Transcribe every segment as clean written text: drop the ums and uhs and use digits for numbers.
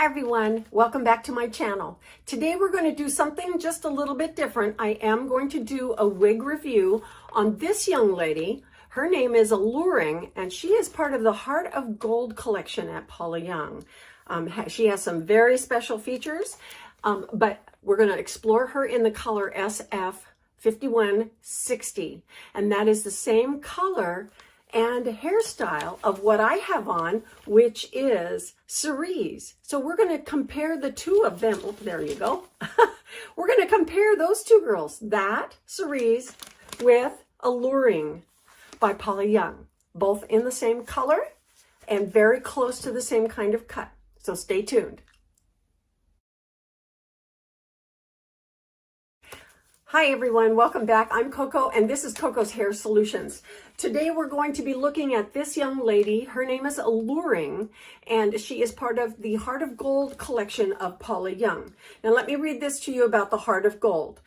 Hi everyone, welcome back to my channel. Today we're going to do something just a little bit different. I am going to do a wig review on this young lady. Her name is ALLURING and she is part of the Heart of Gold collection at Paula Young. She has some very special features, but we're going to explore her in the color SF5160, and that is the same color and hairstyle of what I have on, which is cerise. So we're going to compare the two of them. Oh, there you go. We're going to compare those two girls, that cerise with ALLURING by Paula Young, both in the same color and very close to the same kind of cut. So stay tuned. Hi everyone, welcome back. I'm Coco and this is Coco's Hair Solutions. Today we're going to be looking at this young lady. Her name is ALLURING and she is part of the Heart of Gold collection of Paula Young. Now let me read this to you about the Heart of Gold.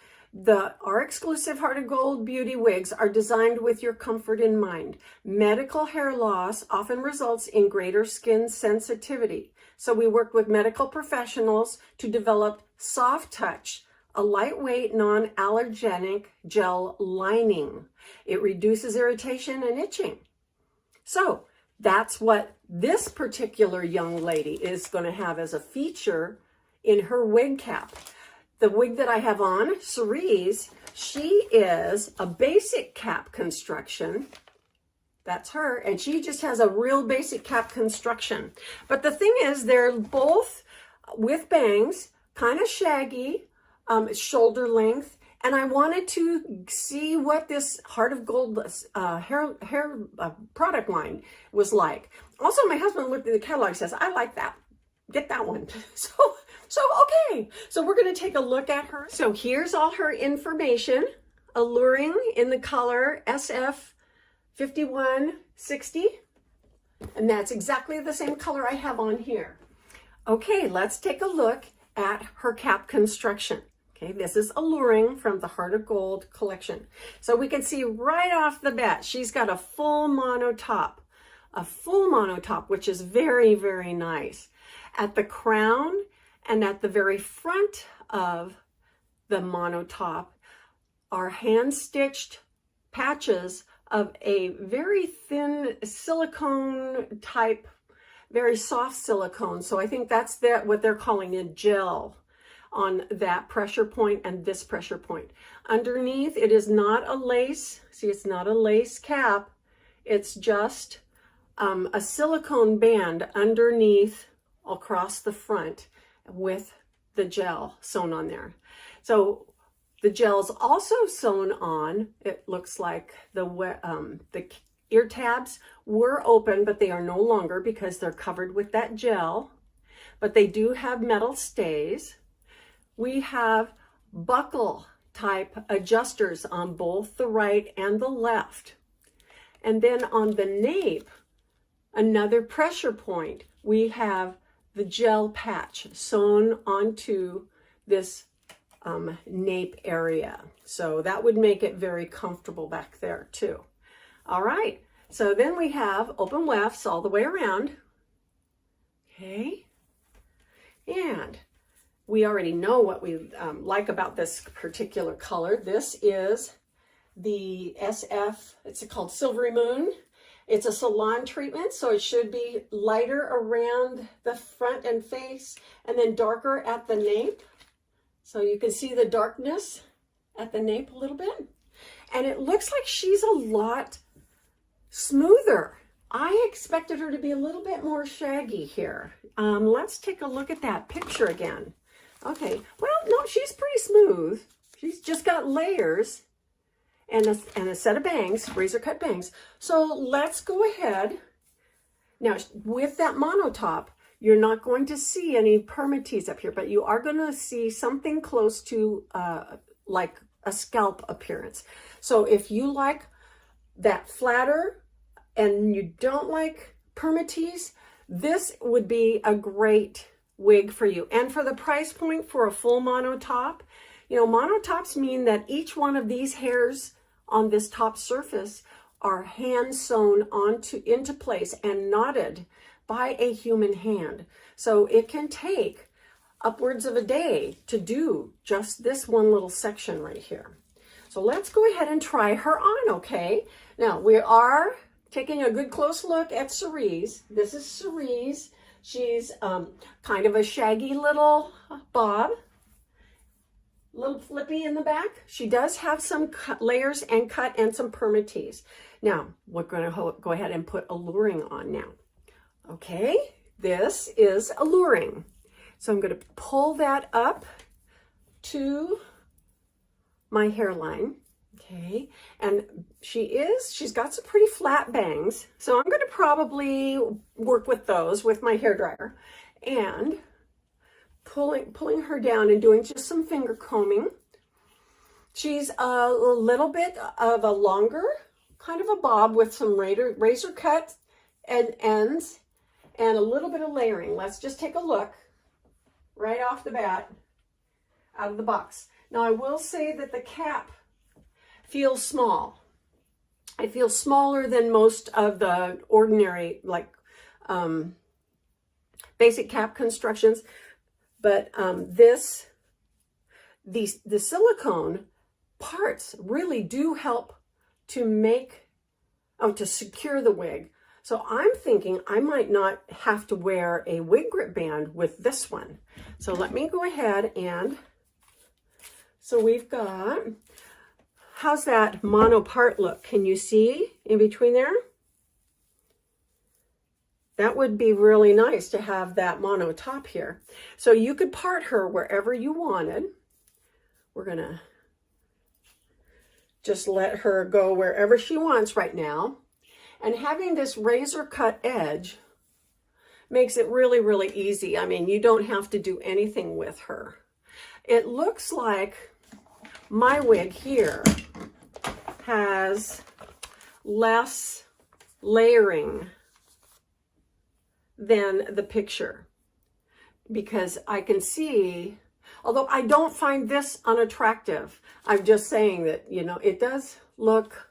Our exclusive Heart of Gold beauty wigs are designed with your comfort in mind. Medical hair loss often results in greater skin sensitivity. So we worked with medical professionals to develop soft touch, a lightweight, non-allergenic gel lining. It reduces irritation and itching. So that's what this particular young lady is going to have as a feature in her wig cap. The wig that I have on, cerise, she is a basic cap construction. That's her, and she just has a real basic cap construction. But the thing is, they're both with bangs, kind of shaggy, shoulder length, and I wanted to see what this Heart of Gold hair product line was like. Also, my husband looked at the catalog and says, I like that. Get that one. So okay. So we're going to take a look at her. So here's all her information. ALLURING in the color SF5160. And that's exactly the same color I have on here. Okay, let's take a look at her cap construction. Okay, this is ALLURING from the Heart of Gold collection. So we can see right off the bat, she's got a full mono top, which is very, very nice. At the crown and at the very front of the mono top are hand-stitched patches of a very thin silicone type, very soft silicone. So I think that's what they're calling a gel on that pressure point and this pressure point. Underneath, it is not a lace. See, it's not a lace cap. It's just a silicone band underneath across the front with the gel sewn on there. So the gel's also sewn on, it looks like the ear tabs were open, but they are no longer because they're covered with that gel, but they do have metal stays. We have buckle type adjusters on both the right and the left. And then on the nape, another pressure point, we have the gel patch sewn onto this nape area. So that would make it very comfortable back there too. All right, so then we have open wefts all the way around. Okay, and we already know what we like about this particular color. This is the SF, it's called Silvery Moon. It's a salon treatment, so it should be lighter around the front and face and then darker at the nape. So you can see the darkness at the nape a little bit. And it looks like she's a lot smoother. I expected her to be a little bit more shaggy here. Let's take a look at that picture again. Okay, well, no, she's pretty smooth. She's just got layers and a set of bangs, razor cut bangs. So let's go ahead. Now, with that mono top, you're not going to see any permatease up here, but you are going to see something close to like a scalp appearance. So if you like that flatter and you don't like permatease, this would be a great wig for you. And for the price point for a full mono top, you know, mono tops mean that each one of these hairs on this top surface are hand sewn into place and knotted by a human hand. So it can take upwards of a day to do just this one little section right here. So let's go ahead and try her on, okay? Now we are taking a good close look at Cerise. This is Cerise. She's kind of a shaggy little bob, little flippy in the back. She does have some layers and cut and some permatease. Now we're going to go ahead and put Alluring on now. Okay, this is Alluring. So I'm going to pull that up to my hairline. Okay, and she's got some pretty flat bangs, so I'm going to probably work with those with my hairdryer and pulling her down and doing just some finger combing. She's a little bit of a longer kind of a bob with some razor cut and ends and a little bit of layering. Let's just take a look right off the bat out of the box. Now I will say that the cap feels small. I feel smaller than most of the ordinary like basic cap constructions, but the silicone parts really do help to to secure the wig. So I'm thinking I might not have to wear a wig grip band with this one. So let me go ahead and, so we've got, how's that mono part look? Can you see in between there? That would be really nice to have that mono top here. So you could part her wherever you wanted. We're gonna just let her go wherever she wants right now. And having this razor cut edge makes it really, really easy. I mean, you don't have to do anything with her. It looks like my wig here has less layering than the picture, because I can see, although I don't find this unattractive, I'm just saying that, you know, it does look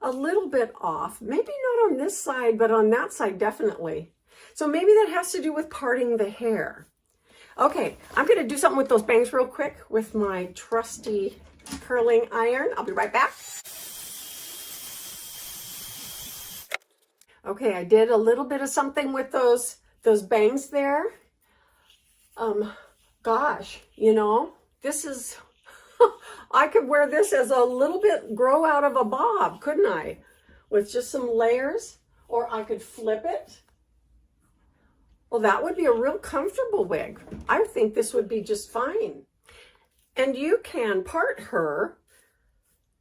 a little bit off. Maybe not on this side, but on that side, definitely. So maybe that has to do with parting the hair. Okay, I'm going to do something with those bangs real quick with my trusty curling iron. I'll be right back. Okay, I did a little bit of something with those bangs there. Gosh, you know, this is, I could wear this as a little bit grow out of a bob, couldn't I? With just some layers, or I could flip it. Well, that would be a real comfortable wig. I think this would be just fine. And you can part her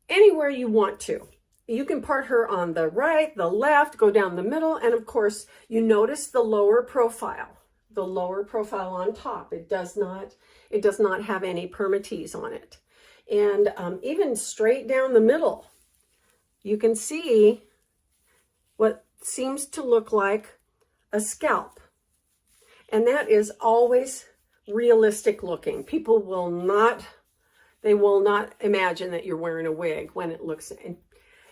anywhere you want to. You can part her on the right, the left, go down the middle, and of course, you notice the lower profile on top. It does not have any permatease on it. And even straight down the middle, you can see what seems to look like a scalp. And that is always realistic looking. People will not, they will not imagine that you're wearing a wig when it looks,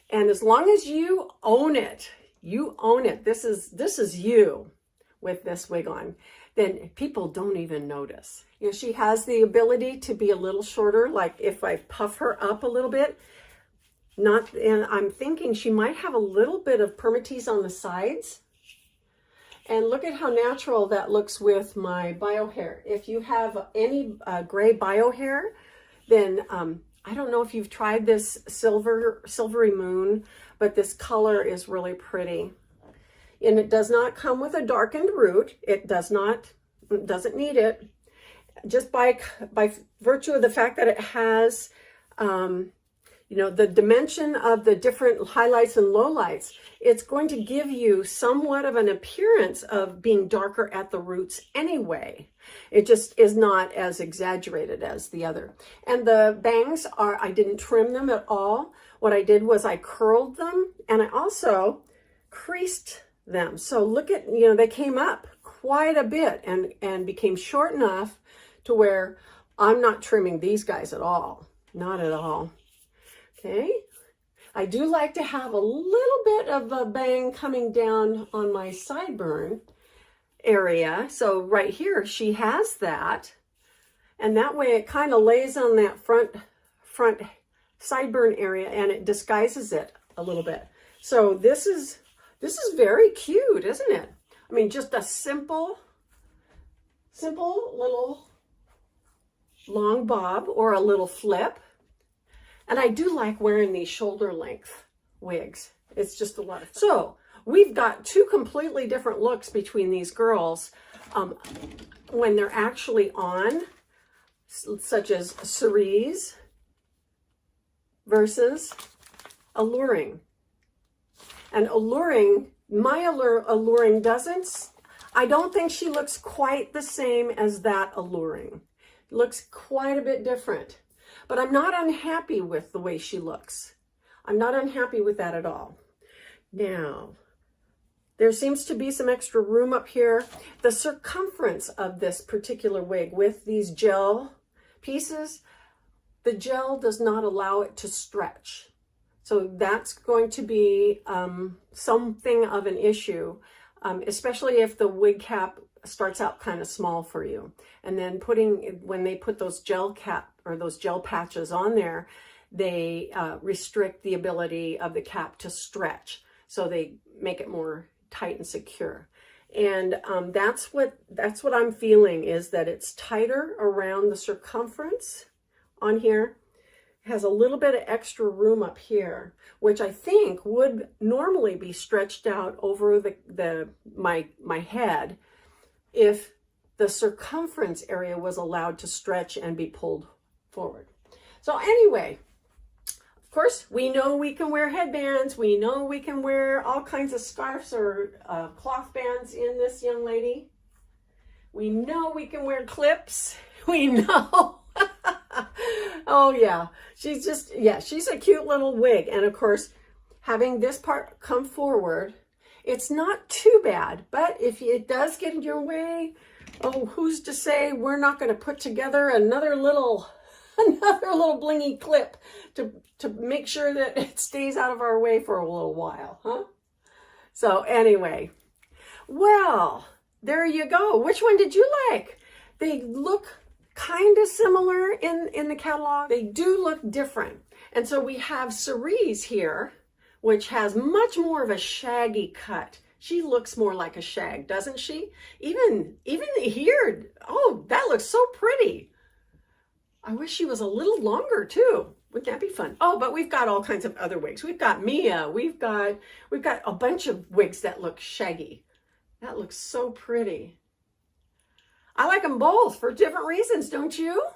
and as long as you own it, this is you with this wig on, then people don't even notice. You know, she has the ability to be a little shorter, like if I puff her up a little bit, and I'm thinking she might have a little bit of permatease on the sides. And look at how natural that looks with my bio hair. If you have any gray bio hair, then I don't know if you've tried this Silvery Moon, but this color is really pretty. And it does not come with a darkened root. It doesn't need it. Just by virtue of the fact that it has, you know, the dimension of the different highlights and lowlights, it's going to give you somewhat of an appearance of being darker at the roots anyway. It just is not as exaggerated as the other. And the bangs are, I didn't trim them at all. What I did was I curled them, and I also creased them. So look at, you know, they came up quite a bit and became short enough to where I'm not trimming these guys at all. Not at all. Okay. I do like to have a little bit of a bang coming down on my sideburn. area. So right here, she has that. And that way it kind of lays on that front sideburn area and it disguises it a little bit. So this is very cute, isn't it? I mean, just a simple little long bob or a little flip. And I do like wearing these shoulder length wigs. It's just a lot of fun. So we've got two completely different looks between these girls when they're actually on, such as Cerise versus Alluring. And Alluring, my Alluring doesn't, I don't think she looks quite the same as that Alluring. Looks quite a bit different. But I'm not unhappy with the way she looks. I'm not unhappy with that at all. Now, there seems to be some extra room up here. The circumference of this particular wig with these gel pieces, the gel does not allow it to stretch. So that's going to be something of an issue, especially if the wig cap starts out kind of small for you. And then when they put those gel cap or those gel patches on there, they restrict the ability of the cap to stretch. So they make it more tight and secure. And that's what I'm feeling, is that it's tighter around the circumference on here. It has a little bit of extra room up here, which I think would normally be stretched out over my head if the circumference area was allowed to stretch and be pulled forward. So anyway, of course, we know we can wear headbands. We know we can wear all kinds of scarves or cloth bands in this young lady. We know we can wear clips. We know. Oh yeah, she's a cute little wig. And of course, having this part come forward, it's not too bad, but if it does get in your way, oh, who's to say we're not going to put together another little blingy clip to make sure that it stays out of our way for a little while, huh? So anyway, well, there you go. Which one did you like? They look kind of similar in the catalog. They do look different. And so we have Cerise here, which has much more of a shaggy cut. She looks more like a shag, doesn't she? Even here, oh, that looks so pretty. I wish she was a little longer too. Wouldn't that be fun? Oh, but we've got all kinds of other wigs. We've got Mia. We've got a bunch of wigs that look shaggy. That looks so pretty. I like them both for different reasons, don't you?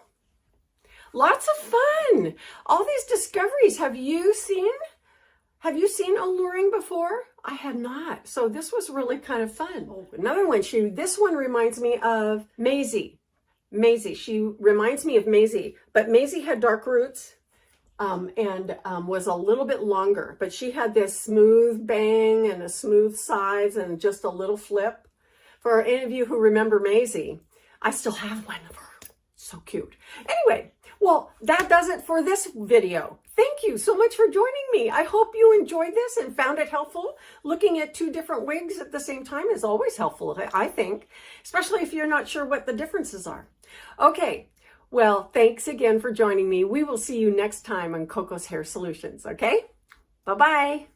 Lots of fun. All these discoveries. Have you seen Alluring before? I had not. So this was really kind of fun. Oh, another one. This one reminds me of Maisie. She reminds me of Maisie, but Maisie had dark roots and was a little bit longer, but she had this smooth bang and a smooth sides and just a little flip. For any of you who remember Maisie, I still have one of her. So cute. Anyway, well, that does it for this video. Thank you so much for joining me. I hope you enjoyed this and found it helpful. Looking at two different wigs at the same time is always helpful, I think, especially if you're not sure what the differences are. Okay, well, thanks again for joining me. We will see you next time on Coco's Hair Solutions, okay? Bye-bye.